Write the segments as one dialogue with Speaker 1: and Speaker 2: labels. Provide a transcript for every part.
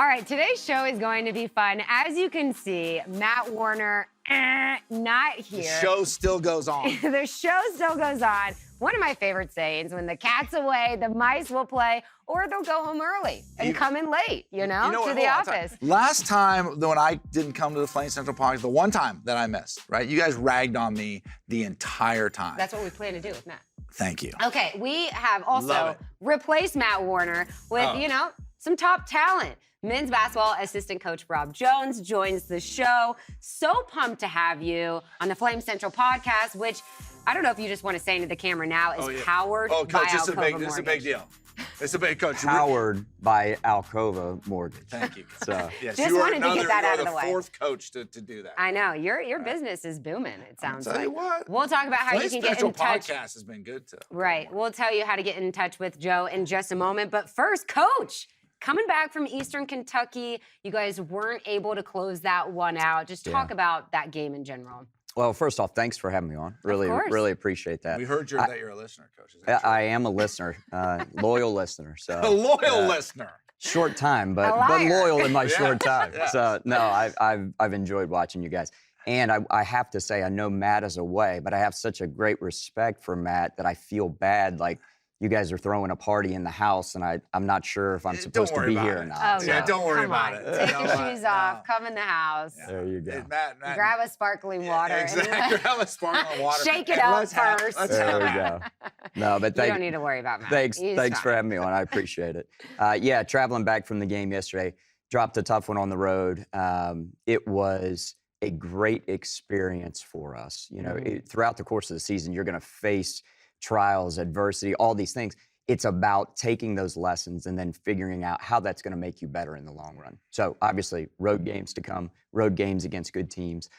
Speaker 1: All right, today's show is going to be fun. As you can see, Matt Warner, not here.
Speaker 2: The show still goes on.
Speaker 1: The show still goes on. One of my favorite sayings, when the cat's away, the mice will play, or they'll go home early and come in late, to the office.
Speaker 2: Last time when I didn't come to the Flame Central podcast, the one time that I missed, right? You guys ragged on me the entire time.
Speaker 1: That's what we plan to do with Matt.
Speaker 2: Thank you.
Speaker 1: Okay, we have also replaced Matt Warner with, some top talent. Men's basketball assistant coach Rob Jones joins the show. So pumped to have you on the Flame Central podcast, which I don't know if you just want to say into the camera now is powered by Alcova Mortgage.
Speaker 2: This is a big deal. It's a big coach.
Speaker 3: Powered by Alcova Mortgage.
Speaker 2: Thank you.
Speaker 3: So,
Speaker 1: yes, just wanted to get that out of the way.
Speaker 2: You're the fourth coach to do that.
Speaker 1: I know. Your business is booming, it sounds like.
Speaker 2: I'll tell you what.
Speaker 1: We'll talk about how you can get in touch.
Speaker 2: Podcast has been good, too.
Speaker 1: Right. We'll tell you how to get in touch with Joe in just a moment. But first, Coach, coming back from Eastern Kentucky, you guys weren't able to close that one out. Just talk about that game in general.
Speaker 3: Well, first off, thanks for having me on. Really appreciate that.
Speaker 2: We heard that you're a listener, Coach. Is that true?
Speaker 3: I am a listener, loyal listener. So
Speaker 2: a loyal listener.
Speaker 3: Short time, but loyal in my short time. Yeah. So no, I've enjoyed watching you guys. And I have to say, I know Matt is away, but I have such a great respect for Matt that I feel bad, like you guys are throwing a party in the house, and I'm not sure if I'm supposed to be here or not.
Speaker 1: Oh,
Speaker 2: yeah, don't worry about it.
Speaker 1: Take your shoes off, come in the house.
Speaker 3: Yeah. There you go.
Speaker 2: Matt,
Speaker 1: grab a sparkling water.
Speaker 2: Exactly, grab a sparkling water.
Speaker 1: Shake it up first.
Speaker 3: There we go. No, but
Speaker 1: you don't need to worry about Matt.
Speaker 3: Thanks for having me on. I appreciate it. Traveling back from the game yesterday, dropped a tough one on the road. It was a great experience for us. Throughout the course of the season, you're going to face trials, adversity, all these things. It's about taking those lessons and then figuring out how that's going to make you better in the long run. So obviously, road games to come, road games against good teams,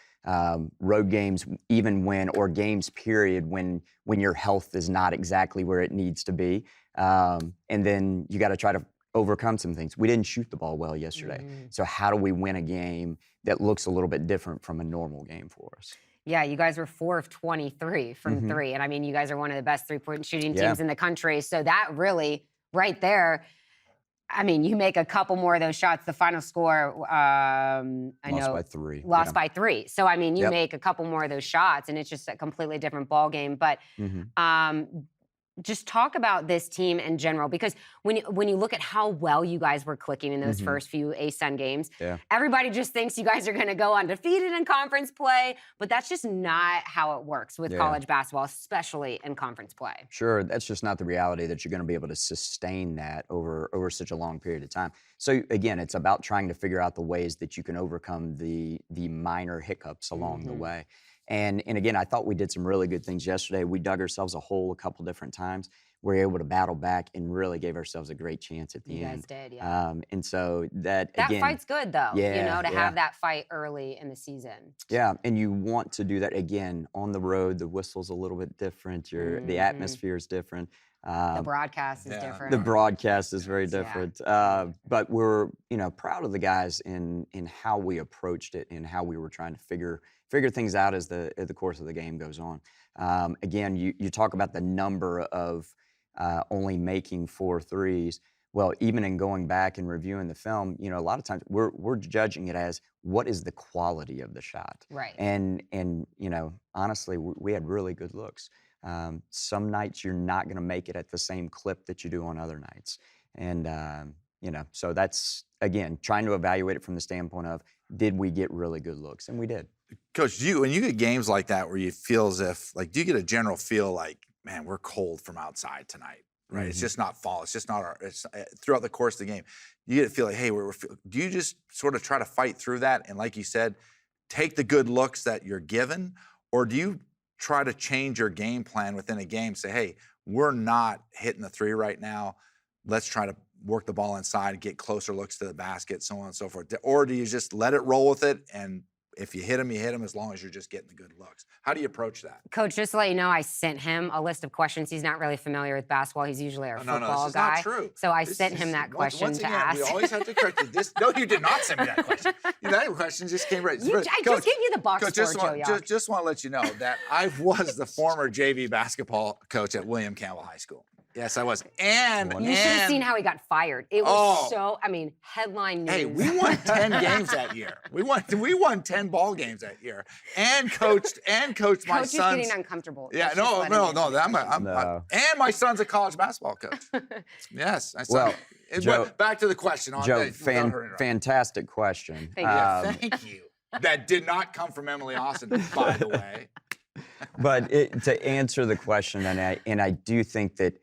Speaker 3: road games even or games period when your health is not exactly where it needs to be. And then you got to try to overcome some things. We didn't shoot the ball well yesterday. So how do we win a game that looks a little bit different from a normal game for us?
Speaker 1: Yeah, you guys were 4 of 23 from three. And I mean, you guys are one of the best three-point shooting teams in the country. So that really, right there, I mean, you make a couple more of those shots. The final score,
Speaker 3: Lost by 3.
Speaker 1: Lost by 3. So, I mean, you make a couple more of those shots, and it's just a completely different ball game. But just talk about this team in general, because when you look at how well you guys were clicking in those first few ASUN games, everybody just thinks you guys are going to go undefeated in conference play, but that's just not how it works with college basketball, especially in conference play.
Speaker 3: Sure, that's just not the reality that you're going to be able to sustain that over such a long period of time. So again, it's about trying to figure out the ways that you can overcome the minor hiccups along the way. And again, I thought we did some really good things yesterday. We dug ourselves a hole a couple different times. We were able to battle back and really gave ourselves a great chance at the end.
Speaker 1: You guys did, yeah.
Speaker 3: And so that again,
Speaker 1: fight's good, though, to have that fight early in the season.
Speaker 3: Yeah, and you want to do that, again, on the road. The whistle's a little bit different. The atmosphere is different.
Speaker 1: The broadcast is different.
Speaker 3: The broadcast is very different. But we're, proud of the guys in how we approached it and how we were trying to figure things out as the course of the game goes on. Again, you talk about the number of only making 4 threes. Well, even in going back and reviewing the film, a lot of times we're judging it as what is the quality of the shot.
Speaker 1: Right.
Speaker 3: And honestly, we had really good looks. Some nights you're not going to make it at the same clip that you do on other nights. And, so that's, again, trying to evaluate it from the standpoint of, did we get really good looks? And we did.
Speaker 2: Coach, when you get games like that where you feel as if, do you get a general feel like, man, we're cold from outside tonight, right? It's just not fall. It's just not throughout the course of the game. You get a feel like, hey, do you just sort of try to fight through that? And like you said, take the good looks that you're given, or do you try to change your game plan within a game? Say, hey, we're not hitting the 3 right now. Let's try to work the ball inside, get closer looks to the basket, so on and so forth. Or do you just let it roll with it, and if you hit them, you hit them, as long as you're just getting the good looks? How do you approach that?
Speaker 1: Coach, just to let you know, I sent him a list of questions. He's not really familiar with basketball. He's usually our football guy.
Speaker 2: Not true.
Speaker 1: So I sent him that question
Speaker 2: once
Speaker 1: to
Speaker 2: again,
Speaker 1: ask.
Speaker 2: We always have to correct you. No, you did not send me that question. That question just came right.
Speaker 1: I just gave you the box
Speaker 2: Coach,
Speaker 1: score,
Speaker 2: just want to let you know that I was the former JV basketball coach at William Campbell High School. Yes, I was. And
Speaker 1: You should have seen how he got fired. It was so, I mean, headline news.
Speaker 2: Hey, we won 10 games that year. We won 10 ball games that year. And coached my
Speaker 1: Coach is
Speaker 2: son's.
Speaker 1: getting uncomfortable.
Speaker 2: Yeah,
Speaker 1: Let's
Speaker 2: no.
Speaker 1: just let him in.
Speaker 3: No.
Speaker 2: And my son's a college basketball coach. Yes.
Speaker 3: Joe,
Speaker 2: back to the question.
Speaker 3: Joe, fantastic question.
Speaker 1: Thank you.
Speaker 2: Thank you. That did not come from Emily Austin, by the way.
Speaker 3: But to answer the question, and I do think that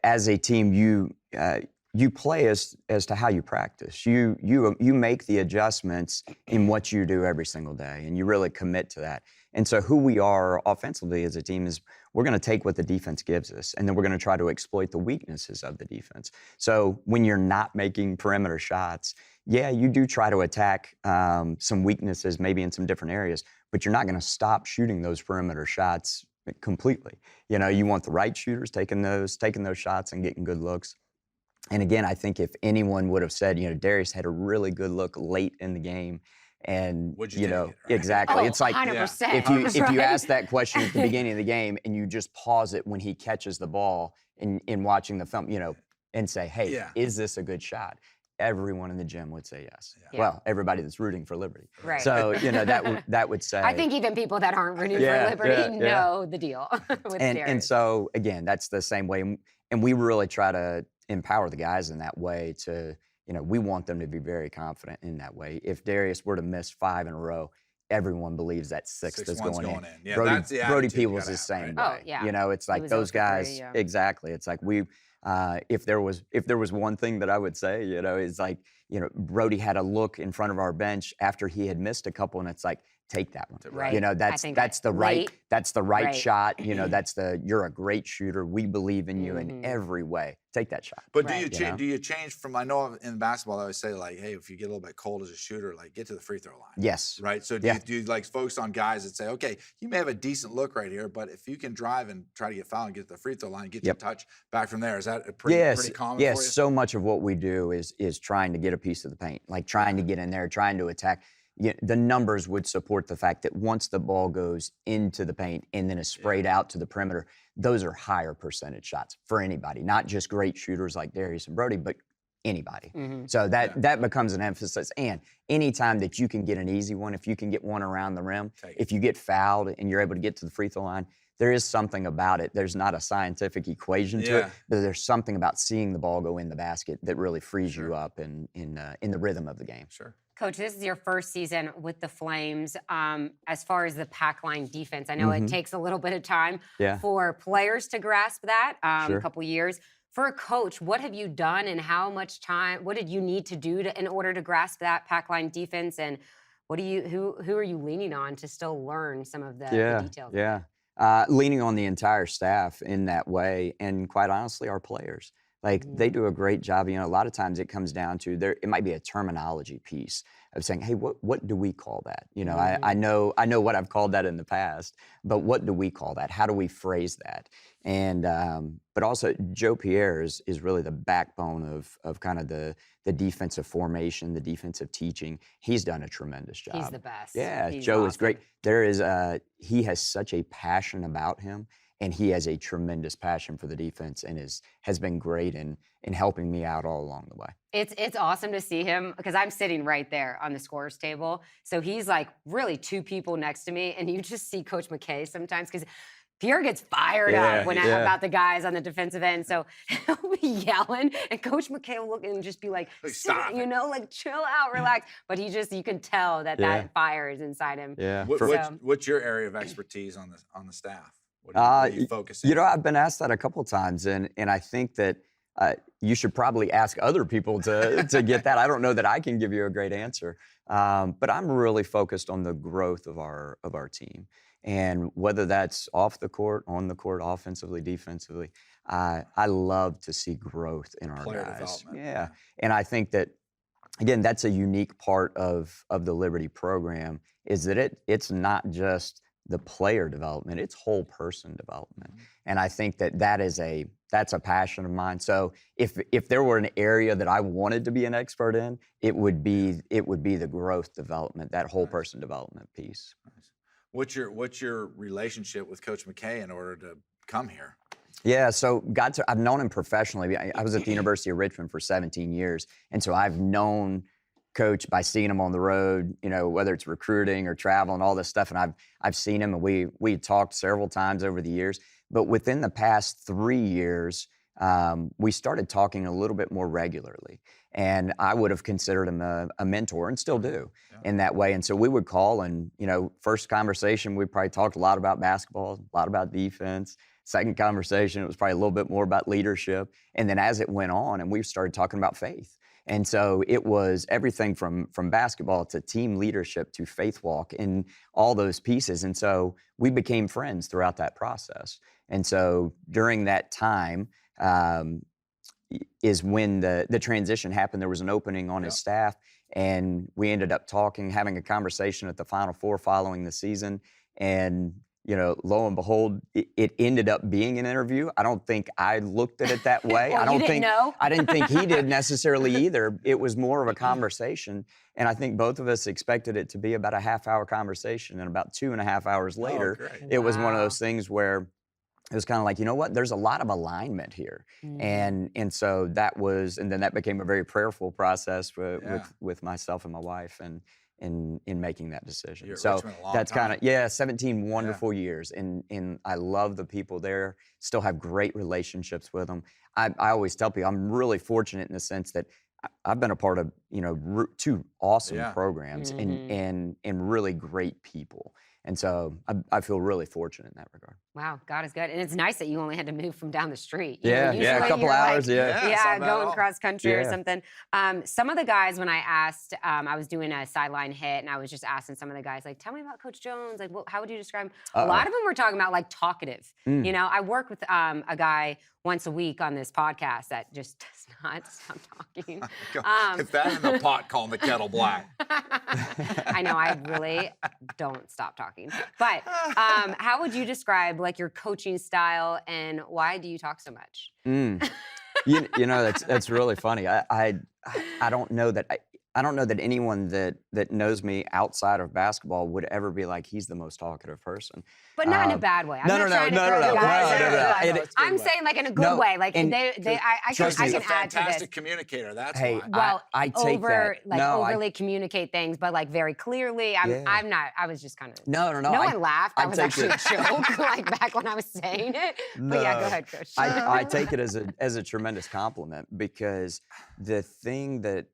Speaker 3: as a team, you play as to how you practice. You make the adjustments in what you do every single day, and you really commit to that. And so who we are offensively as a team is we're going to take what the defense gives us, and then we're going to try to exploit the weaknesses of the defense. So when you're not making perimeter shots, yeah, you do try to attack some weaknesses maybe in some different areas, but you're not going to stop shooting those perimeter shots completely. You know, you want the right shooters taking those shots and getting good looks. And again, I think if anyone would have said, you know, Darius had a really good look late in the game, and you know, exactly. It's like
Speaker 1: 100%.
Speaker 3: if you ask that question at the beginning of the game and you just pause it when he catches the ball in watching the film, you know, and say, hey, is this a good shot? Everyone in the gym would say yes.
Speaker 1: Yeah.
Speaker 3: Well, everybody that's rooting for Liberty.
Speaker 1: Right.
Speaker 3: So, you know, that would say.
Speaker 1: I think even people that aren't rooting for Liberty know the deal with Darius.
Speaker 3: And so, again, that's the same way. And we really try to empower the guys in that way to, you know, we want them to be very confident in that way. If Darius were to miss 5 in a row, everyone believes that sixth is going in.
Speaker 2: Yeah,
Speaker 3: Brody Peebles is the same way.
Speaker 1: Oh, yeah.
Speaker 3: You know, it's like those guys. Exactly. It's like if there was one thing that I would say, you know, is like, you know, Brody had a look in front of our bench after he had missed a couple, and it's like, take that one.
Speaker 1: Right.
Speaker 3: You know, that's the right shot. You know, you're a great shooter. We believe in you in every way. Take that shot.
Speaker 2: But do you change from? I know in basketball I always say like, hey, if you get a little bit cold as a shooter, like get to the free throw line.
Speaker 3: Yes.
Speaker 2: Right. So do you like focus on guys that say, okay, you may have a decent look right here, but if you can drive and try to get fouled and get to the free throw line, get your touch back from there. Is that a pretty common?
Speaker 3: Yes.
Speaker 2: For you?
Speaker 3: So much of what we do is trying to get a piece of the paint, like trying to get in there, trying to attack. The numbers would support the fact that once the ball goes into the paint and then is sprayed out to the perimeter, those are higher percentage shots for anybody, not just great shooters like Darius and Brody, but anybody. So that becomes an emphasis. And anytime that you can get an easy one, if you can get one around the rim, if you get fouled and you're able to get to the free throw line, there is something about it. There's not a scientific equation to it, but there's something about seeing the ball go in the basket that really frees you up in the rhythm of the game.
Speaker 2: Sure.
Speaker 1: Coach, this is your first season with the Flames. As far as the pack line defense, I know it takes a little bit of time for players to grasp that, a couple years. For a coach, what have you done and how much time, what did you need to do in order to grasp that pack line defense? And who are you leaning on to still learn some of the details?
Speaker 3: Leaning on the entire staff in that way, and quite honestly, our players. Like they do a great job. You know, a lot of times it comes down to it might be a terminology piece of saying, hey, what do we call that? You know, I know what I've called that in the past, but what do we call that? How do we phrase that? And but also Joe Pierre is really the backbone of kind of the defensive formation, the defensive teaching. He's done a tremendous job.
Speaker 1: He's the best.
Speaker 3: Yeah,
Speaker 1: He's
Speaker 3: Joe
Speaker 1: awesome.
Speaker 3: is great. He has such a passion about him. And he has a tremendous passion for the defense and has been great in helping me out all along the way.
Speaker 1: It's awesome to see him because I'm sitting right there on the scorer's table. So he's like really 2 people next to me, and you just see Coach McKay sometimes because Pierre gets fired up about the guys on the defensive end. So he'll be yelling, and Coach McKay will look and just be like,
Speaker 2: stop,
Speaker 1: you know, like chill out, relax. But you can tell that fire is inside him.
Speaker 3: Yeah.
Speaker 2: What's your area of expertise on the staff? What are you focusing on?
Speaker 3: You know, I've been asked that a couple times, and I think that you should probably ask other people to get that. I don't know that I can give you a great answer, but I'm really focused on the growth of our team, and whether that's off the court, on the court, offensively, defensively. I love to see growth in our
Speaker 2: Player
Speaker 3: guys.
Speaker 2: development.
Speaker 3: Yeah, and I think that again, that's a unique part of the Liberty program is that it's not just the player development, it's whole person development. And I think that's a passion of mine. So if there were an area that I wanted to be an expert in, it would be the growth development, that whole person development piece.
Speaker 2: What's your relationship with Coach McKay in order to come here?
Speaker 3: Yeah, so I've known him professionally. I was at the University of Richmond for 17 years, and so I've known Coach by seeing him on the road, whether it's recruiting or travel and all this stuff. And I've seen him, and we talked several times over the years. But within the past 3 years, we started talking a little bit more regularly. And I would have considered him a mentor, and still do in that way. And so we would call, and first conversation, we probably talked a lot about basketball, a lot about defense. Second conversation, it was probably a little bit more about leadership. And then as it went on, and we started talking about faith. And so it was everything from basketball to team leadership to faith walk and all those pieces. And so we became friends throughout that process. And so during that time is when the transition happened. There was an opening on his staff, and we ended up talking, having a conversation at the Final Four following the season. And lo and behold, it ended up being an interview. I don't think I looked at it that way.
Speaker 1: Well,
Speaker 3: I didn't think he did necessarily either. It was more of a conversation. And I think both of us expected it to be about a half-hour conversation. And about 2.5 hours later, it was one of those things where it was kind of like, you know what, there's a lot of alignment here. And so and then that became a very prayerful process with myself and my wife in making that decision. So that's kind of 17 wonderful years, and I love the people there. Still have great relationships with them. I always tell people I'm really fortunate in the sense that I've been a part of 2 awesome programs and really great people. And so I feel really fortunate in that regard.
Speaker 1: Wow, God is good. And it's nice that you only had to move from down the street.
Speaker 3: A couple hours,
Speaker 1: going cross country or something. Some of the guys, when I asked, I was doing a sideline hit, and I was just asking some of the guys, like, tell me about Coach Jones. Like, how would you describe him? A lot of them were talking about, like, talkative. I work with a guy once a week on this podcast that just does not stop talking.
Speaker 2: If that in the pot, calling the kettle black.
Speaker 1: I know, I really don't stop talking. But how would you describe like your coaching style, and why do you talk so much?
Speaker 3: That's really funny. I don't know that I don't know that anyone that knows me outside of basketball would ever be like, he's the most talkative person.
Speaker 1: But not in a bad way.
Speaker 3: No.
Speaker 1: I'm saying like in a good way. Like I can add to this.
Speaker 2: Fantastic communicator. That's why.
Speaker 1: Well,
Speaker 3: I take
Speaker 1: overly communicate things, but like very clearly. I'm not. I was just kind of.
Speaker 3: No.
Speaker 1: No one laughed. That was actually a joke. Like back when I was saying it. But yeah, go ahead, Coach.
Speaker 3: I take it as a tremendous compliment, because the thing that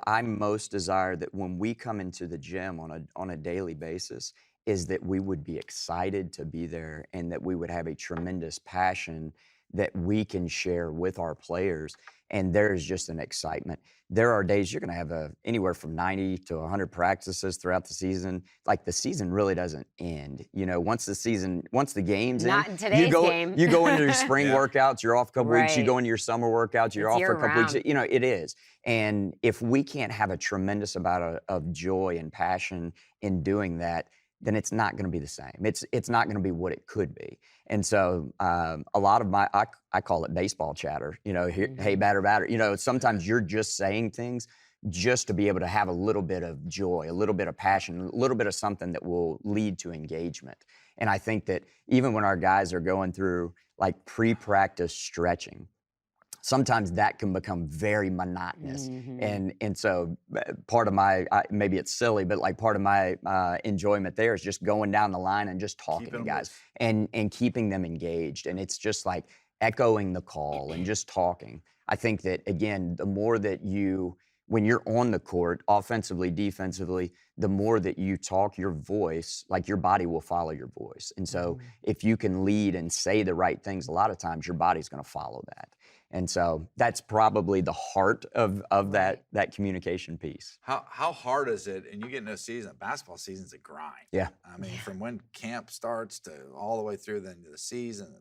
Speaker 3: I most desire that when we come into the gym on a daily basis is that we would be excited to be there, and that we would have a tremendous passion that we can share with our players. And there is just an excitement. There are days you're going to have anywhere from 90 to 100 practices throughout the season. Like, the season really doesn't end. Once the game's
Speaker 1: not in today's game.
Speaker 3: You go into your spring workouts, you're off a couple weeks. You go into your summer workouts, you're off for a couple weeks. It is. And if we can't have a tremendous amount of joy and passion in doing that, then it's not going to be the same. It's not going to be what it could be. And so a lot of I call it baseball chatter. Hey, batter. Sometimes you're just saying things just to be able to have a little bit of joy, a little bit of passion, a little bit of something that will lead to engagement. And I think that even when our guys are going through like pre-practice stretching, sometimes that can become very monotonous. And so part of maybe it's silly, but like part of my enjoyment there is just going down the line and just talking to guys and keeping them engaged. And it's just like echoing the call and just talking. I think that, again, the more that when you're on the court, offensively, defensively, the more that you talk, your voice, like your body will follow your voice. And so if you can lead and say the right things, a lot of times your body's going to follow that. And so that's probably the heart of that communication piece.
Speaker 2: How hard is it? And you get into a season, basketball season's a grind.
Speaker 3: Yeah.
Speaker 2: I mean, from when camp starts to all the way through the season,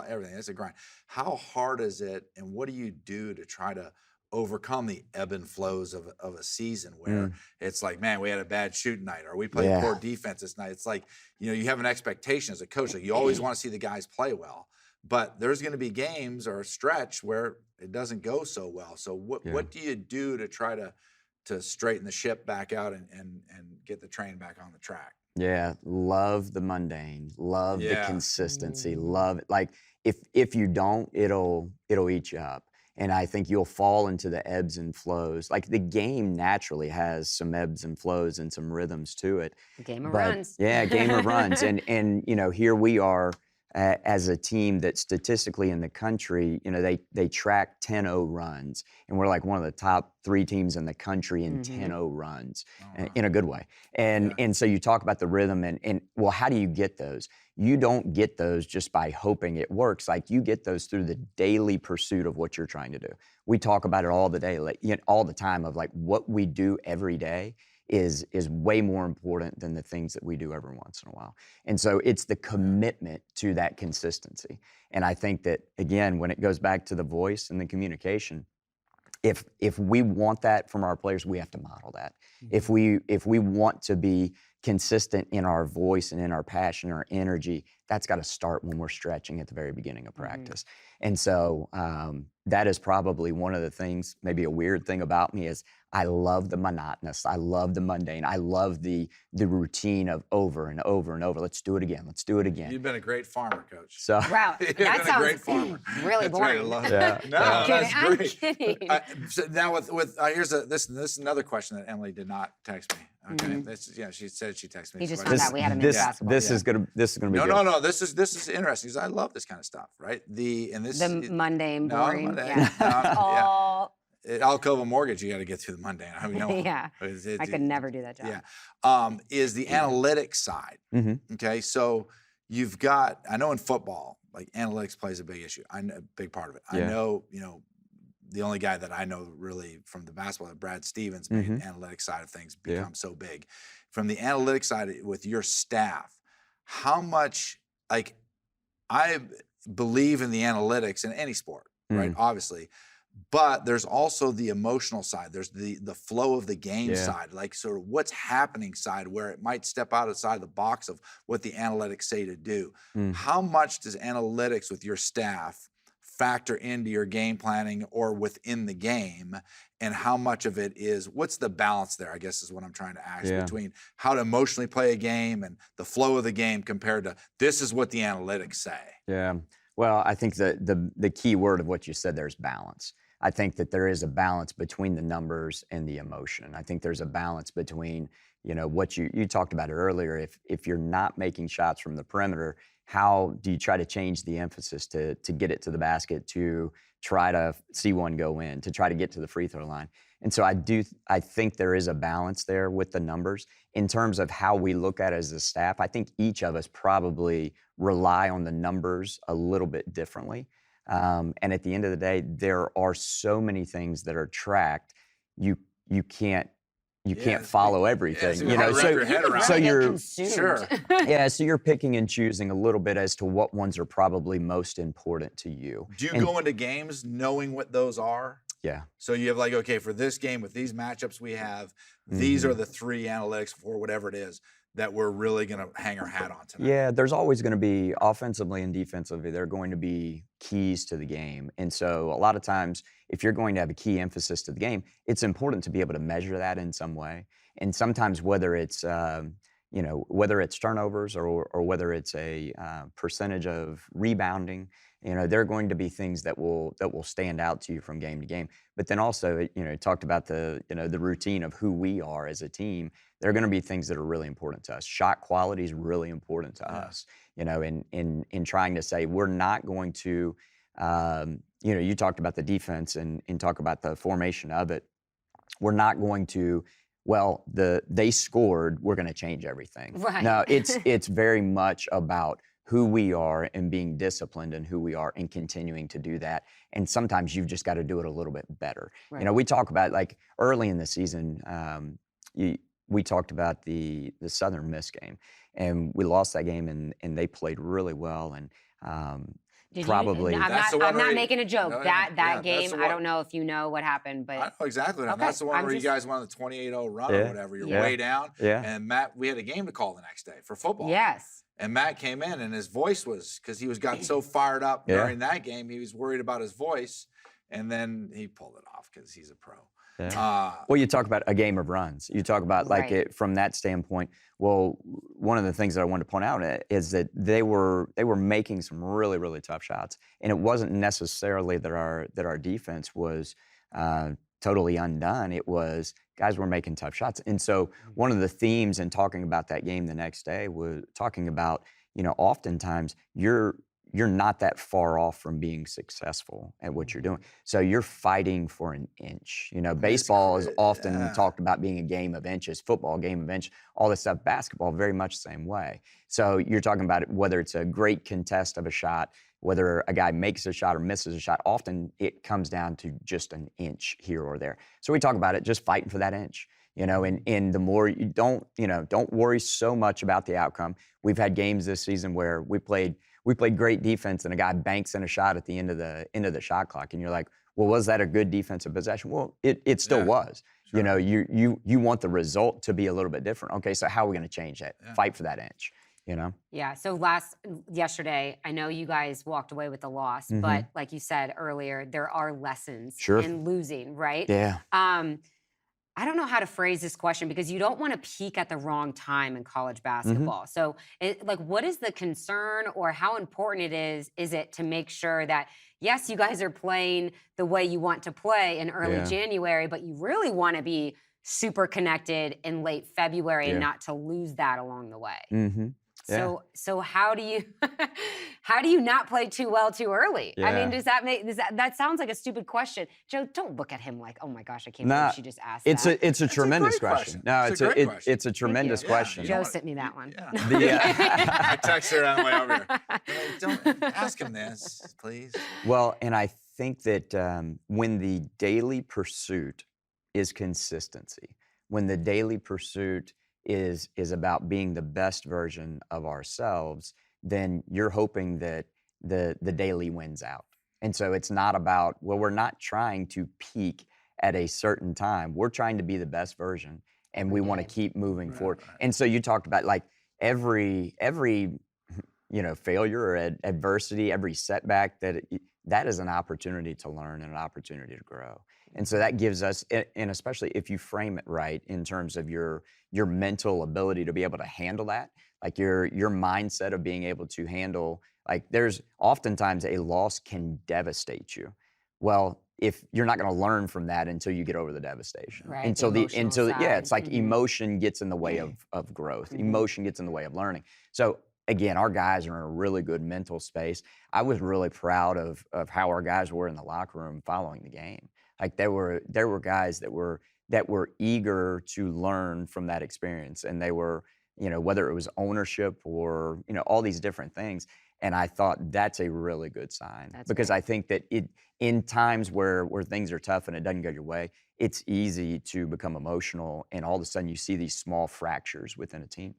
Speaker 2: everything, it's a grind. How hard is it, and what do you do to try to overcome the ebb and flows of a season where it's like, man, we had a bad shooting night, or we played poor defense this night? It's like, you have an expectation as a coach. Like, you always want to see the guys play well. But there's going to be games or a stretch where it doesn't go so well. So what do you do to try to straighten the ship back out and get the train back on the track?
Speaker 3: Yeah, love the mundane, love the
Speaker 2: Yeah.
Speaker 3: consistency, love it. Like if you don't, it'll eat you up. And I think you'll fall into the ebbs and flows. Like the game naturally has some ebbs and flows and some rhythms to it.
Speaker 1: Game of
Speaker 3: But
Speaker 1: runs.
Speaker 3: yeah, game of runs. And here we are as a team that statistically in the country, they track 10-0 runs, and we're like one of the top 3 teams in the country in 10-0 runs, in a good way. And so you talk about the rhythm and well, how do you get those? You don't get those just by hoping it works. Like you get those through the daily pursuit of what you're trying to do. We talk about it all the day, like, all the time, of like what we do every day is way more important than the things that we do every once in a while. And so it's the commitment to that consistency. And I think that, again, when it goes back to the voice and the communication, if we want that from our players, we have to model that. If we want to be consistent in our voice and in our passion, our energy, that's got to start when we're stretching at the very beginning of practice. And so that is probably one of the things, maybe a weird thing about me, is I love the monotonous. I love the mundane. I love the routine of over and over and over. Let's do it again. Let's do it again.
Speaker 2: You've been a great farmer, Coach.
Speaker 3: So
Speaker 1: Wow,
Speaker 2: You've
Speaker 1: that
Speaker 2: been a great
Speaker 1: sounds
Speaker 2: farmer.
Speaker 1: really
Speaker 2: That's right, I
Speaker 1: boring.
Speaker 2: love it.
Speaker 3: Yeah.
Speaker 2: No,
Speaker 1: I'm
Speaker 2: that's
Speaker 1: kidding.
Speaker 2: great.
Speaker 1: I'm kidding.
Speaker 2: So now with this is another question that Emily did not text me. Okay, she said she texted me.
Speaker 1: He
Speaker 2: this
Speaker 1: just
Speaker 2: question.
Speaker 1: found out we had a men's
Speaker 3: this
Speaker 1: basketball.
Speaker 3: this is gonna be good.
Speaker 2: No. This is interesting because I love this kind of stuff, right?
Speaker 1: The mundane,
Speaker 2: No,
Speaker 1: boring.
Speaker 2: mundane.
Speaker 1: Yeah.
Speaker 2: Yeah.
Speaker 1: Oh,
Speaker 2: Alcova Mortgage, you got to get through the mundane. I mean, no,
Speaker 1: yeah. I could never do that job.
Speaker 2: Yeah, is the analytics side. Okay, so you've got. I know in football, like analytics plays a big issue. I know a big part of it. I know, the only guy that I know really from the basketball, Brad Stevens, made the analytics side of things become so big. From the analytics side with your staff, how much, like, I believe in the analytics in any sport, right? Obviously. But there's also the emotional side. There's the flow of the game side, like sort of what's happening side, where it might step outside the box of what the analytics say to do. How much does analytics with your staff factor into your game planning or within the game? And how much of it is, what's the balance there, I guess is what I'm trying to ask, between how to emotionally play a game and the flow of the game compared to this is what the analytics say?
Speaker 3: Yeah. Well, I think the key word of what you said there is balance. I think that there is a balance between the numbers and the emotion. I think there's a balance between, what you talked about it earlier. If you're not making shots from the perimeter, how do you try to change the emphasis to get it to the basket, to try to see one go in, to try to get to the free throw line? And so I think there is a balance there with the numbers. In terms of how we look at it as a staff, I think each of us probably rely on the numbers a little bit differently. And at the end of the day, there are so many things that are tracked. You can't follow everything.
Speaker 1: So
Speaker 3: you're
Speaker 2: Sure.
Speaker 3: so you're picking and choosing a little bit as to what ones are probably most important to you.
Speaker 2: Do you go into games knowing what those are?
Speaker 3: Yeah.
Speaker 2: So you have like, okay, for this game with these matchups we have, these are the 3 analytics for whatever it is that we're really going to hang our hat on tonight.
Speaker 3: Yeah, there's always going to be, offensively and defensively, there are going to be keys to the game. And so a lot of times, if you're going to have a key emphasis to the game, it's important to be able to measure that in some way. And sometimes whether it's turnovers or whether it's a percentage of rebounding, there are going to be things that will stand out to you from game to game. But then also, talked about the routine of who we are as a team. There are going to be things that are really important to us. Shot quality is really important to us. In trying to say we're not going to, you talked about the defense and talk about the formation of it. We're not going to. Well, they scored, we're going to change everything.
Speaker 1: Right.
Speaker 3: No, it's very much about who we are and being disciplined in who we are and continuing to do that. And sometimes you've just got to do it a little bit better.
Speaker 1: Right.
Speaker 3: We talk about, like, early in the season, we talked about the Southern Miss game, and we lost that game, and they played really well. And probably
Speaker 1: I'm not making a joke.
Speaker 2: No,
Speaker 1: that game,
Speaker 2: that's the
Speaker 1: I
Speaker 2: one.
Speaker 1: don't know if you know what happened, but
Speaker 2: I know exactly.
Speaker 1: Okay,
Speaker 2: That's the one where you
Speaker 1: just-
Speaker 2: guys won the 28-0 run or whatever. You're way down.
Speaker 3: Yeah.
Speaker 2: And Matt, we had a game to call the next day for football.
Speaker 1: yes.
Speaker 2: And Matt came in, and his voice was, because he got so fired up during that game, he was worried about his voice, and then he pulled it off because he's a pro.
Speaker 3: Well, you talk about a game of runs. You talk about like it from that standpoint. Well, one of the things that I wanted to point out is that they were making some really, really tough shots, and it wasn't necessarily that our defense was totally undone. It was guys were making tough shots, and so one of the themes in talking about that game the next day was talking about, oftentimes you're not that far off from being successful at what you're doing. So you're fighting for an inch. Baseball is often talked about being a game of inches, football, game of inches, all this stuff. Basketball, very much the same way. So you're talking about it, whether it's a great contest of a shot, whether a guy makes a shot or misses a shot, often it comes down to just an inch here or there. So we talk about it just fighting for that inch. And the more you don't worry so much about the outcome. We've had games this season where we played great defense and a guy banks in a shot at the end of the shot clock, and you're like, well, was that a good defensive possession? Well, it still was. Sure. You want the result to be a little bit different. Okay, so how are we going to change that? Yeah. Fight for that inch.
Speaker 1: Yeah. So yesterday, I know you guys walked away with the loss, but like you said earlier, there are lessons in losing, right?
Speaker 3: Yeah.
Speaker 1: I don't know how to phrase this question because you don't want to peak at the wrong time in college basketball. So, what is the concern, or how important is it to make sure that, yes, you guys are playing the way you want to play in early January, but you really want to be super connected in late February and not to lose that along the way?
Speaker 3: Mm-hmm.
Speaker 1: Yeah. So how do you not play too well too early? Yeah. I mean, that sounds like a stupid question. Joe, don't look at him like, oh my gosh, I can't believe she just asked that.
Speaker 3: It's a tremendous question. No, it's a tremendous question.
Speaker 1: Joe sent me that one.
Speaker 2: I texted her on the way over here. Don't ask him this, please.
Speaker 3: Well, and I think that when the daily pursuit is consistency, when the daily pursuit is about being the best version of ourselves, then you're hoping that the daily wins out. And so it's not about, well, we're not trying to peak at a certain time. We're trying to be the best version, and we want to keep moving forward. Right. And so you talked about like every failure or adversity, every setback, that is an opportunity to learn and an opportunity to grow. And so that gives us, and especially if you frame it right in terms of your mental ability to be able to handle that, like your mindset of being able to handle, like there's oftentimes a loss can devastate you. Well, if you're not going to learn from that until you get over the devastation.
Speaker 1: Right.
Speaker 3: It's like emotion gets in the way of growth. Emotion gets in the way of learning. So again, our guys are in a really good mental space. I was really proud of how our guys were in the locker room following the game. Like there were guys that were eager to learn from that experience, and they were, whether it was ownership or all these different things. And I thought that's a really good sign, because I think that in times where things are tough and it doesn't go your way, it's easy to become emotional, and all of a sudden you see these small fractures within a team.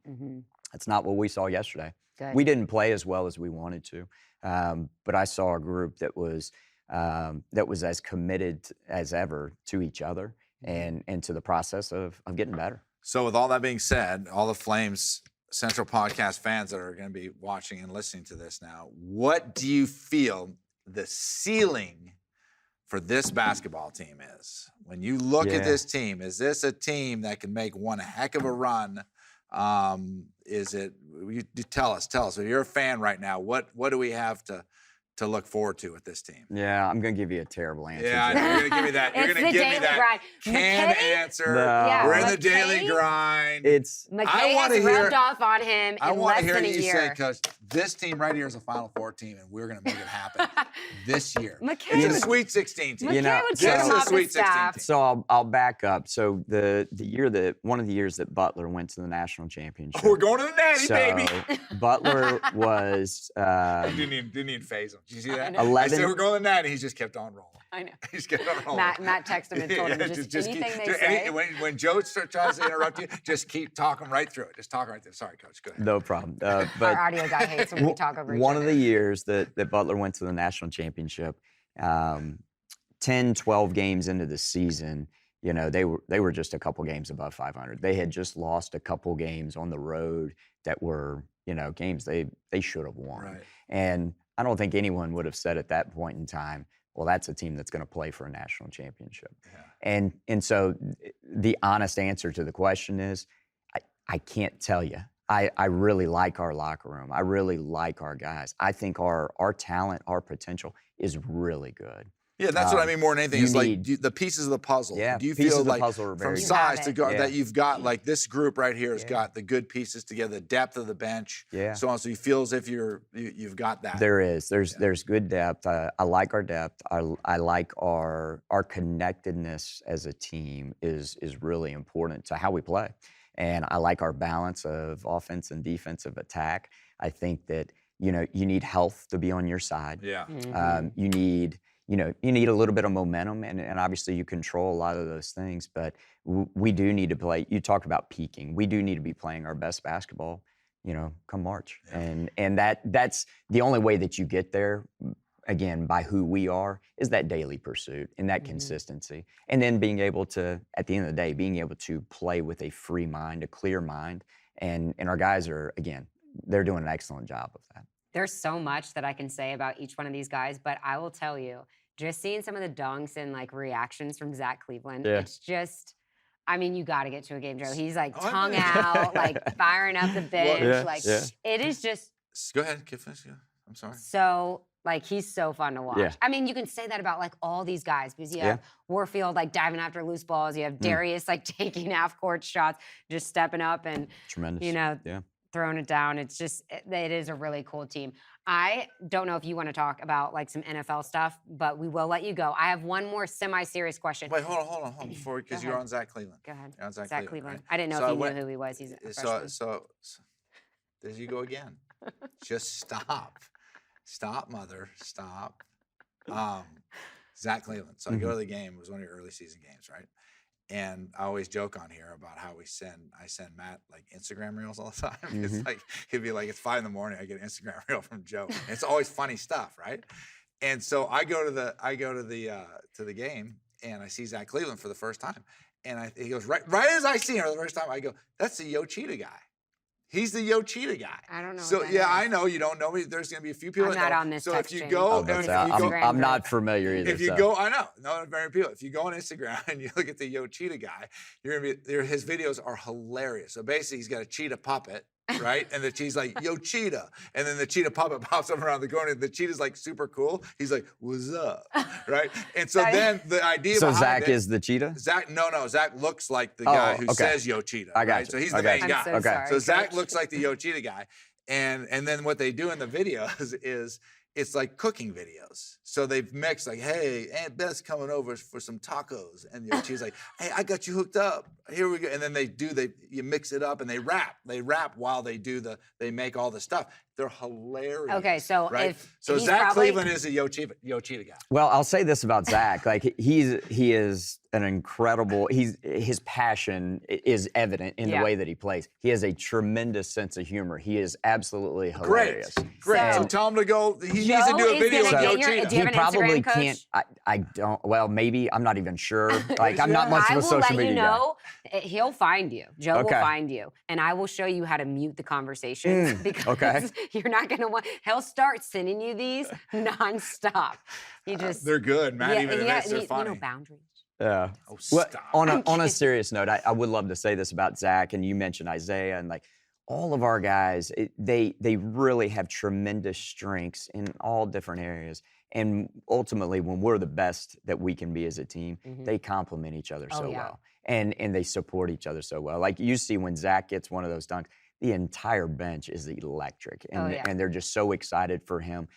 Speaker 3: That's not what we saw yesterday.
Speaker 1: Good.
Speaker 3: We didn't play as well as we wanted to, but I saw a group that was as committed as ever to each other and to the process of getting better.
Speaker 2: So with all that being said, all the Flames Central Podcast fans that are going to be watching and listening to this now, what do you feel the ceiling for this basketball team is? When you look at this team, is this a team that can make one heck of a run? Is it? You tell us. If you're a fan right now, what do we have to look forward to with this team?
Speaker 3: Yeah, I'm going to give you a terrible answer.
Speaker 2: Yeah, you're going to give me that. You're going to give me that canned answer.
Speaker 3: No.
Speaker 2: We're in the daily grind.
Speaker 1: McKay has rubbed off on him in less than a year. I want to hear you say, Coach,
Speaker 2: this team right here is a Final Four team, and we're going to make it happen this year.
Speaker 1: McKay,
Speaker 2: it's a Sweet 16 team.
Speaker 1: McKay would take him off his staff.
Speaker 3: So I'll back up. So one of the years that Butler went to the national championship.
Speaker 2: We're going to the Natty, baby.
Speaker 3: Butler was.
Speaker 2: Didn't even phase him. Did you see that?
Speaker 3: 11.
Speaker 2: I said we're going to the Natty. He just kept on rolling.
Speaker 1: I know.
Speaker 2: He just kept on rolling.
Speaker 1: Matt texted him and told him just anything they say.
Speaker 2: When Joe tries to interrupt you, just keep talking right through it. Just talk right through. Sorry, Coach. Go ahead.
Speaker 3: No problem. But
Speaker 1: our audio guy hates when we talk over each other.
Speaker 3: One of the years that Butler went to the national championship, 10, 12 games into the season, they were just a couple games above 500. They had just lost a couple games on the road that were, games they should have won.
Speaker 2: Right.
Speaker 3: And I don't think anyone would have said at that point in time, well, that's a team that's going to play for a national championship.
Speaker 2: Yeah.
Speaker 3: And so the honest answer to the question is, I can't tell you. I really like our locker room. I really like our guys. I think our talent, our potential is really good.
Speaker 2: Yeah, that's what I mean more than anything. It's like the pieces of the puzzle.
Speaker 3: Yeah,
Speaker 2: do you
Speaker 3: pieces
Speaker 2: feel
Speaker 3: of the
Speaker 2: like
Speaker 3: puzzle are
Speaker 2: from
Speaker 3: very
Speaker 2: size to
Speaker 1: good.
Speaker 2: guard
Speaker 3: Yeah.
Speaker 2: that you've got like this group right here has got the good pieces together, the depth of the bench, so on. So you feel as if you've got that.
Speaker 3: There's good depth. I like our depth. I like our connectedness as a team is really important to how we play, and I like our balance of offense and defensive attack. I think that you need health to be on your side.
Speaker 2: Yeah.
Speaker 3: You need a little bit of momentum, and obviously you control a lot of those things, but we do need to play. You talked about peaking. We do need to be playing our best basketball, come March.
Speaker 2: Yeah.
Speaker 3: And that's the only way that you get there, again, by who we are, is that daily pursuit and that consistency. And then being able to, at the end of the day, being able to play with a free mind, a clear mind. And our guys are, again, they're doing an excellent job of that.
Speaker 1: There's so much that I can say about each one of these guys, but I will tell you, just seeing some of the dunks and like reactions from Zach Cleveland, it's just, I mean, you got to get to a game, Joe. He's like tongue out, like firing up the bench. It is just.
Speaker 2: Go ahead, finish. I'm sorry.
Speaker 1: So, like, he's so fun to watch.
Speaker 3: Yeah.
Speaker 1: I mean, you can say that about like all these guys because you have Warfield like diving after loose balls. You have Darius like taking half-court shots, just stepping up and
Speaker 3: tremendous.
Speaker 1: Throwing it down. It's just, it is a really cool team. I don't know if you want to talk about like some NFL stuff, but we will let you go. I have one more semi-serious question.
Speaker 2: Wait, hold on, before, because you're on Zach Cleveland.
Speaker 1: Go ahead.
Speaker 2: You're on Zach
Speaker 1: Cleveland.
Speaker 2: Right?
Speaker 1: I didn't know if you knew who he was. He's a freshman.
Speaker 2: So there you go again. Just stop. Stop, mother. Stop. Zach Cleveland. So I go to the game. It was one of your early season games, right? And I always joke on here about how I send Matt like Instagram reels all the time. It's like, he'd be like, it's 5 a.m. I get an Instagram reel from Joe. And it's always funny stuff, right? And so I go to the game and I see Zach Cleveland for the first time. And he goes, right as I see him for the first time, I go, that's the Yo Cheetah guy. He's the Yo Cheetah guy.
Speaker 1: I don't know.
Speaker 2: So
Speaker 1: what that is.
Speaker 2: I know you don't know me. There's going to be a few people.
Speaker 1: I'm not on this.
Speaker 2: So
Speaker 1: text
Speaker 2: if you
Speaker 1: chain.
Speaker 2: go,
Speaker 3: I'm not familiar either.
Speaker 2: If you go, I know, not very people. If you go on Instagram and you look at the Yo Cheetah guy, you're gonna be his videos are hilarious. So basically, he's got a cheetah puppet, right? And the cheetah's like, Yo Cheetah, and then the cheetah puppet pops up around the corner. And the cheetah's like super cool. He's like, what's up, right? And so then the idea.
Speaker 3: So Zach is the cheetah.
Speaker 2: Zach, no, Zach looks like the guy who says Yo Cheetah.
Speaker 3: I got
Speaker 2: right?
Speaker 3: you.
Speaker 2: So he's the main guy.
Speaker 1: So sorry,
Speaker 2: So Zach
Speaker 1: Coach.
Speaker 2: looks like the Yo Cheetah guy. And then what they do in the videos is it's like cooking videos. So they've mixed like, hey, Aunt Beth's coming over for some tacos. And she's like, hey, I got you hooked up. Here we go. And then you mix it up and they rap. They rap while they they make all the stuff. They're hilarious.
Speaker 1: Okay, so
Speaker 2: right?
Speaker 1: if
Speaker 2: Zach Cleveland is a Yo Cheetah guy.
Speaker 3: Well, I'll say this about Zach. Like he is an incredible, his passion is evident in the way that he plays. He has a tremendous sense of humor. He is absolutely hilarious.
Speaker 2: Great. So tell him to go. He needs to do a video with Yo Cheetah.
Speaker 1: Do you have an
Speaker 3: probably
Speaker 1: Instagram, Coach?
Speaker 3: can't. I don't. Well, maybe. I'm not even sure. Like I'm not much of a social media guy.
Speaker 1: I will let you know. He'll find you. Joe will find you, and I will show you how to mute the conversations because you're not going to want. He'll start sending you these nonstop.
Speaker 2: They're good, man. Even they're funny.
Speaker 1: Boundaries.
Speaker 3: Yeah.
Speaker 2: Oh,
Speaker 3: well,
Speaker 2: stop.
Speaker 3: on a serious note, I would love to say this about Zach, and you mentioned Isaiah, and like all of our guys, they really have tremendous strengths in all different areas. And ultimately, when we're the best that we can be as a team, they complement each other so well, and they support each other so well. Like you see when Zach gets one of those dunks, the entire bench is electric, and they're just so excited for him.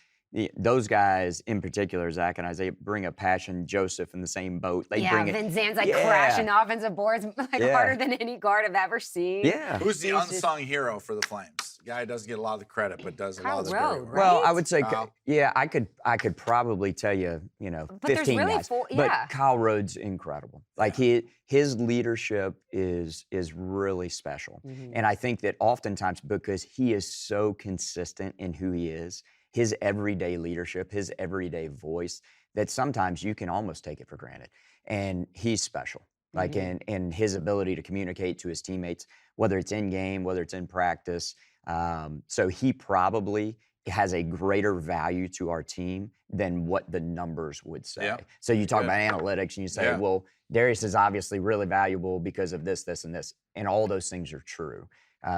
Speaker 3: Those guys in particular, Zach and Isaiah, bring a passion. Joseph in the same boat. They bring it.
Speaker 1: Vin Zan's like crashing offensive boards harder than any guard I've ever seen.
Speaker 3: Yeah.
Speaker 2: Who's the unsung hero for the Flames? The guy doesn't get a lot of the credit, but does a lot of the
Speaker 1: Kyle
Speaker 2: dirty
Speaker 1: Rowe,
Speaker 2: work.
Speaker 3: Well, I would say, I could probably tell you,
Speaker 1: But there's
Speaker 3: 15
Speaker 1: really
Speaker 3: guys.
Speaker 1: But
Speaker 3: Kyle Rhodes incredible. Like his leadership is really special, and I think that oftentimes because he is so consistent in who he is, his everyday leadership, his everyday voice, that sometimes you can almost take it for granted. And he's special. Like in his ability to communicate to his teammates, whether it's in game, whether it's in practice. So he probably has a greater value to our team than what the numbers would say.
Speaker 2: Yeah.
Speaker 3: So you talk about analytics and you say,
Speaker 2: Yeah.
Speaker 3: well, Darius is obviously really valuable because of this, this, and this. And all those things are true.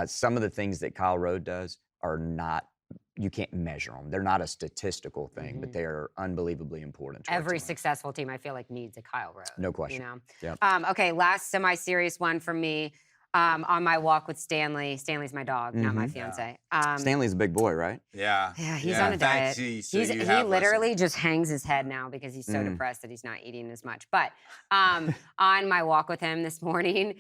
Speaker 3: Some of the things that Kyle Rowe does are not, you can't measure them. They're not a statistical thing, but they are unbelievably important to our
Speaker 1: Every
Speaker 3: team.
Speaker 1: successful team, I feel like, needs a Kyle Rowe.
Speaker 3: No question.
Speaker 1: You know?
Speaker 3: Yep.
Speaker 1: Okay, last semi-serious one for me. On my walk with Stanley. Stanley's my dog, not my fiance.
Speaker 3: Stanley's a big boy, right?
Speaker 2: Yeah.
Speaker 1: Yeah, he's on a diet. He literally just hangs his head now because he's so depressed that he's not eating as much. But on my walk with him this morning,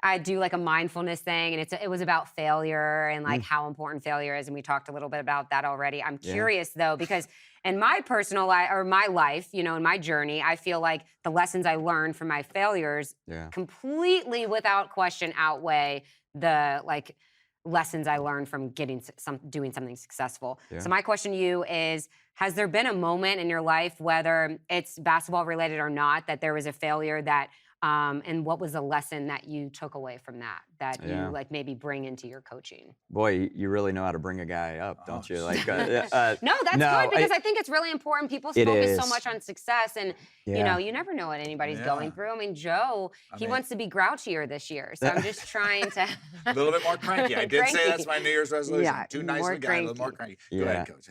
Speaker 1: I do like a mindfulness thing, and it was about failure and like how important failure is, and we talked a little bit about that already. I'm curious though, because in my personal life or my life, you know, in my journey, I feel like the lessons I learned from my failures completely, without question, outweigh the like lessons I learned from doing something successful. So my question to you is, has there been a moment in your life, whether it's basketball related or not, that there was a failure that and what was the lesson that you took away from that you like maybe bring into your coaching?
Speaker 3: Boy, you really know how to bring a guy up, don't you? Like,
Speaker 1: No, that's good because I think it's really important. People focus so much on success, and you know, you never know what anybody's going through. I mean, Joe, he wants to be grouchier this year, so I'm just trying to
Speaker 2: a little bit more cranky. I did say that's my New Year's resolution.
Speaker 1: Yeah,
Speaker 2: Too nice of a guy, a little more cranky. Go ahead, Coach.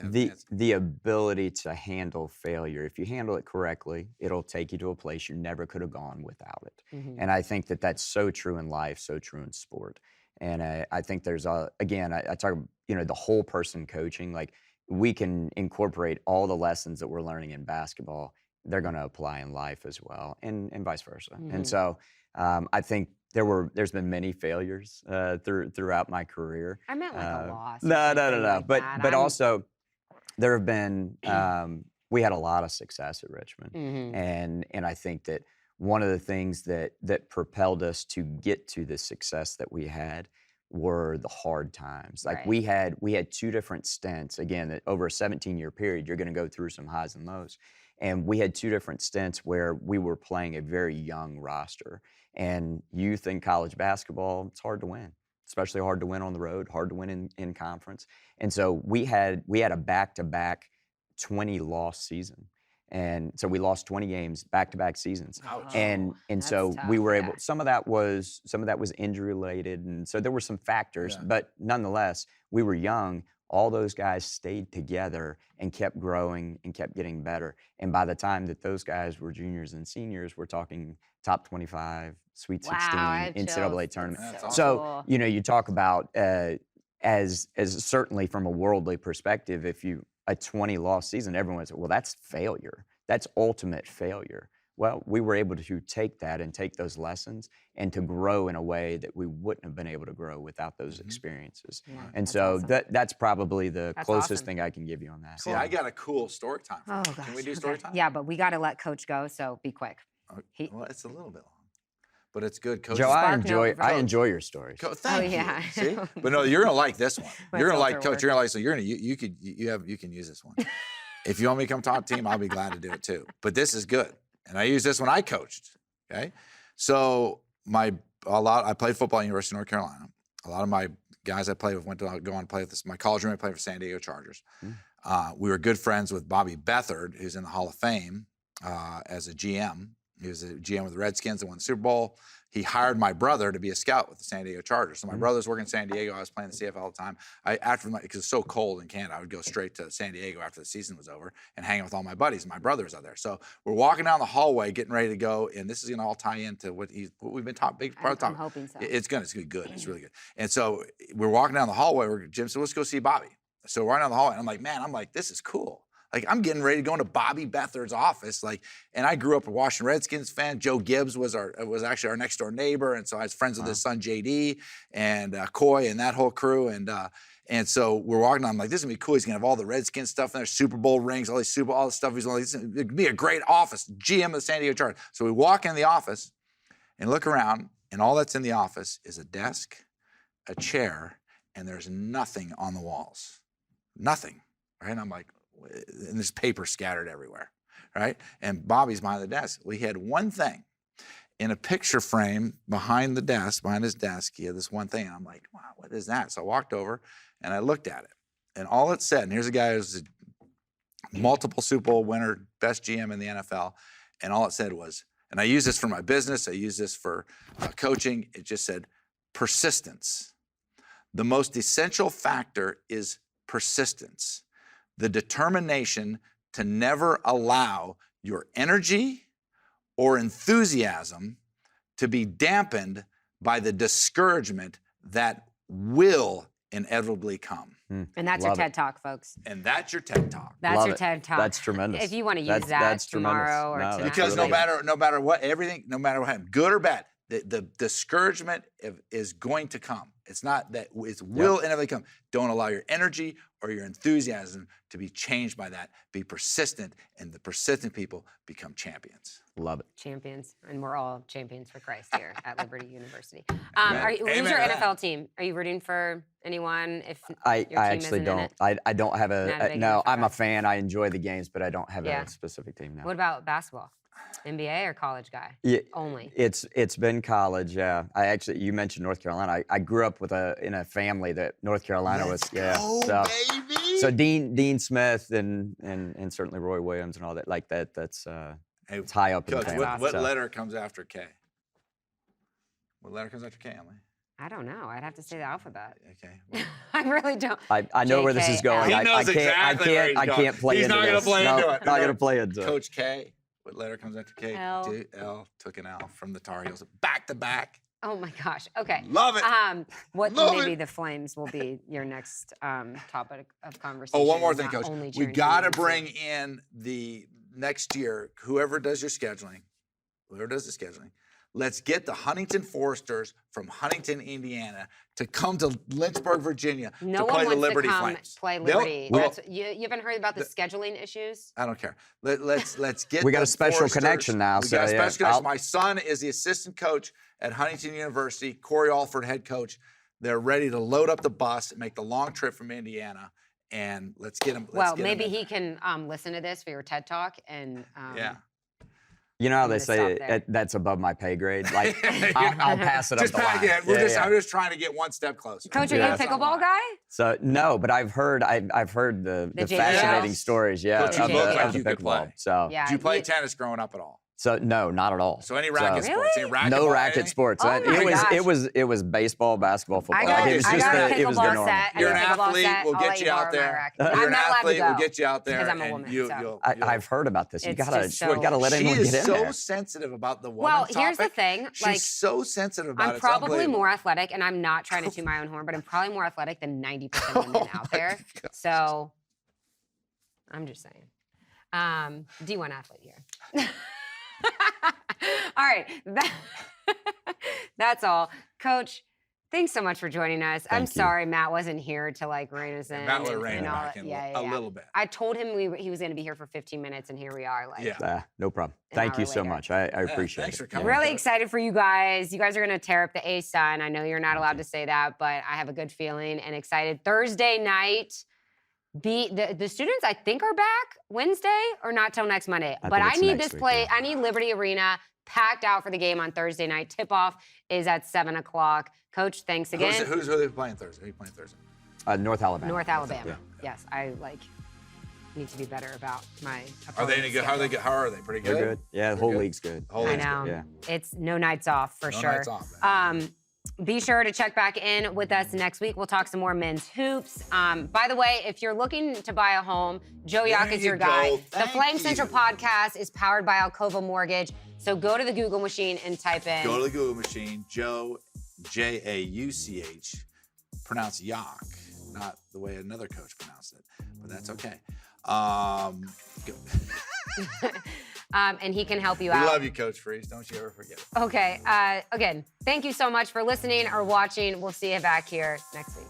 Speaker 3: The ability to handle failure, if you handle it correctly, it'll take you to a place you never could have gone without it. And I think that that's so true in life, so true in sport. And I think there's again, I talk, you know, the whole person coaching, like we can incorporate all the lessons that we're learning in basketball, they're going to apply in life as well, and vice versa. And so I think there's been many failures throughout my career.
Speaker 1: I meant like a loss.
Speaker 3: No. But also there have been, we had a lot of success at Richmond. And I think that one of the things that propelled us to get to the success that we had were the hard times. Like we had 2 different stints. Again, that over a 17-year period, you're going to go through some highs and lows. And we had 2 different stints where we were playing a very young roster. And youth in college basketball, it's hard to win, especially hard to win on the road, hard to win in conference. And so we had a back-to-back 20-loss season. And so we lost 20 games back-to-back seasons.
Speaker 2: Ouch.
Speaker 3: And so
Speaker 1: tough,
Speaker 3: we were able, some of that was injury related, and so there were some factors, but nonetheless, we were young. All those guys stayed together and kept growing and kept getting better. And by the time that those guys were juniors and seniors, we're talking top 25, Sweet 16, NCAA tournament. So, you know, you talk about as certainly from a worldly perspective, if you a 20-loss season, everyone said, well, that's failure. That's ultimate failure. Well, we were able to take that and take those lessons and to grow in a way that we wouldn't have been able to grow without those experiences. Yeah, and so awesome. That's probably the closest thing I can give you on that.
Speaker 2: See, I got a cool story time.
Speaker 1: Oh, gosh.
Speaker 2: Can we do story time?
Speaker 1: Yeah, but we got to let Coach go, so be quick.
Speaker 2: Well, it's a little bit long. But it's good, Coach.
Speaker 3: Joe, I enjoy your stories.
Speaker 2: Thank you. See, but no, you're gonna like this one. You're gonna like Coach. You're gonna like. So you're gonna you can use this one. If you want me to come talk team, I'll be glad to do it too. But this is good, and I use this when I coached. Okay, so I played football at University of North Carolina. A lot of my guys I played with went to go on and play with this. My college roommate played for San Diego Chargers. We were good friends with Bobby Beathard, who's in the Hall of Fame as a GM. He was a GM with the Redskins and won the Super Bowl. He hired my brother to be a scout with the San Diego Chargers. So my brother's working in San Diego. I was playing the CFL all the time. Because it's so cold in Canada, I would go straight to San Diego after the season was over and hang out with all my buddies. And my brother was out there. So we're walking down the hallway, getting ready to go, and this is going to all tie into what we've been talking. Big part of talking.
Speaker 1: I'm hoping so.
Speaker 2: It's going to be good. It's really good. And so we're walking down the hallway. Jim said, "Let's go see Bobby." So we're running down the hallway, and I'm like, this is cool. Like, I'm getting ready to go into Bobby Beathard's office. And I grew up a Washington Redskins fan. Joe Gibbs was actually our next door neighbor. And so I was friends with his son, JD, and Coy and that whole crew. And so we're walking on, I'm like, this is gonna be cool. He's gonna have all the Redskins stuff in there, Super Bowl rings, all the stuff. He's like, this is gonna be a great office, GM of the San Diego Chargers. So we walk in the office and look around, and all that's in the office is a desk, a chair, and there's nothing on the walls. Nothing, right? And I'm like, and there's paper scattered everywhere, right? And Bobby's behind the desk. Well, he had one thing. In a picture frame behind his desk, he had this one thing. And I'm like, wow, what is that? So I walked over and I looked at it. And all it said, and here's a guy who's a multiple Super Bowl winner, best GM in the NFL, and all it said was, and I use this for my business, I use this for coaching, it just said, persistence. The most essential factor is persistence, the determination to never allow your energy or enthusiasm to be dampened by the discouragement that will inevitably come.
Speaker 1: And that's your TED Talk, folks.
Speaker 2: And that's your TED Talk.
Speaker 1: That's your TED Talk.
Speaker 3: That's tremendous.
Speaker 1: If you want to use that tomorrow or tonight.
Speaker 2: Because no matter what, everything, no matter what happens, good or bad, the discouragement is going to come. It's not that it will inevitably come. Don't allow your energy or your enthusiasm to be changed by that. Be persistent, and the persistent people become champions.
Speaker 3: Love it.
Speaker 1: Champions, and we're all champions for Christ here at Liberty University. Who's your NFL team? Are you rooting for anyone? If
Speaker 3: I
Speaker 1: your team
Speaker 3: actually
Speaker 1: isn't
Speaker 3: don't.
Speaker 1: in it?
Speaker 3: I don't have no. I'm a
Speaker 1: fan.
Speaker 3: fan. I enjoy the games, but I don't have a specific team now.
Speaker 1: What about basketball? NBA or college guy?
Speaker 3: Yeah,
Speaker 1: only.
Speaker 3: It's been college. Yeah, you mentioned North Carolina. I grew up in a family that North Carolina was.
Speaker 2: Baby.
Speaker 3: So Dean Smith and certainly Roy Williams and all that like that. That's it's high up in the family.
Speaker 2: What letter comes after K? What letter comes after K, Emily?
Speaker 1: I don't know. I'd have to say the alphabet.
Speaker 2: Okay. Well,
Speaker 1: I really don't.
Speaker 3: I know where this is going.
Speaker 2: He knows exactly where he's going.
Speaker 3: I can't play
Speaker 2: He's
Speaker 3: into
Speaker 2: not
Speaker 3: this.
Speaker 2: going to play into it.
Speaker 3: Not going to play into it.
Speaker 2: Coach K. What letter comes after K?
Speaker 1: L.
Speaker 2: L. Took an L from the Tar Heels. Back to back.
Speaker 1: Oh my gosh. Okay.
Speaker 2: Love it.
Speaker 1: Maybe the Flames will be your next topic of conversation.
Speaker 2: Oh, one more thing, Coach. We got to
Speaker 1: to
Speaker 2: bring in the next year, whoever does the scheduling, let's get the Huntington Foresters from Huntington, Indiana, to come to Lynchburg, Virginia, to play the Liberty Flames.
Speaker 1: Play Liberty. You haven't heard about the scheduling issues?
Speaker 2: I don't care. Let's get.
Speaker 3: We got a special
Speaker 2: Foresters.
Speaker 3: connection now.
Speaker 2: We got a special connection. My son is the assistant coach at Huntington University. Corey Alford, head coach. They're ready to load up the bus and make the long trip from Indiana. And let's get him.
Speaker 1: Maybe he can listen to this for your TED Talk and.
Speaker 2: Yeah.
Speaker 3: You know how they say that's above my pay grade? Like, I'll pass it up the line.
Speaker 2: I'm just trying to get one step closer.
Speaker 1: Coach, are you a pickleball guy?
Speaker 3: So, no, but I've heard the fascinating stories,
Speaker 2: Coach, you look like
Speaker 3: of the
Speaker 2: you could play.
Speaker 3: pickleball. So,
Speaker 2: did you play tennis growing up at all?
Speaker 3: So no, not at all.
Speaker 2: So any racket sports? Any racquetball,
Speaker 3: no racket sports.
Speaker 1: Oh my gosh.
Speaker 3: It was baseball, basketball, football.
Speaker 1: I got a
Speaker 3: pickleball
Speaker 1: set.
Speaker 2: You're an athlete. We'll get you out there. You're an athlete. We'll get you out there.
Speaker 1: Because I'm a woman.
Speaker 3: I've heard about this. You gotta let anyone get in there.
Speaker 2: She is so sensitive about the woman topic.
Speaker 1: Well, here's the thing.
Speaker 2: She's so sensitive about it.
Speaker 1: I'm probably more athletic, and I'm not trying to toot my own horn, but I'm probably more athletic than 90% of women out there. So I'm just saying. D1 athlete here. All right. That's all. Coach, thanks so much for joining us. I'm sorry Matt wasn't here to rein us in.
Speaker 2: Matt would have reined back in a little bit.
Speaker 1: I told him he was going to be here for 15 minutes, and here we are.
Speaker 3: No problem. Thank you so much. I appreciate it.
Speaker 2: Thanks for coming.
Speaker 1: Really excited for you guys. You guys are going to tear up the ASUN. I know you're not allowed to say that, but I have a good feeling and excited. Thursday night. The students, I think, are back Wednesday or not till next Monday. But I need this play. I need Liberty Arena packed out for the game on Thursday night. Tip-off is at 7 o'clock. Coach, thanks again.
Speaker 2: Who are they playing Thursday? Who are you playing Thursday?
Speaker 3: North Alabama.
Speaker 1: North Alabama. Yes, I need to be better about my.
Speaker 2: Are they any good? How are they? Pretty good.
Speaker 3: They're good. Yeah, the whole league's good.
Speaker 1: I know.
Speaker 3: Yeah.
Speaker 1: It's no nights off for sure.
Speaker 2: Nights off.
Speaker 1: Be sure to check back in with us next week. We'll talk some more men's hoops. By the way, if you're looking to buy a home, Joe Yock is your guy. The Flame Central podcast is powered by Alcova Mortgage. So go to the Google machine and type in.
Speaker 2: Go to the Google machine, Joe, Jauch, pronounce Yock, not the way another coach pronounced it, but that's okay.
Speaker 1: And he can help you out.
Speaker 2: We love you, Coach Freeze. Don't you ever forget it.
Speaker 1: Okay. Again, thank you so much for listening or watching. We'll see you back here next week.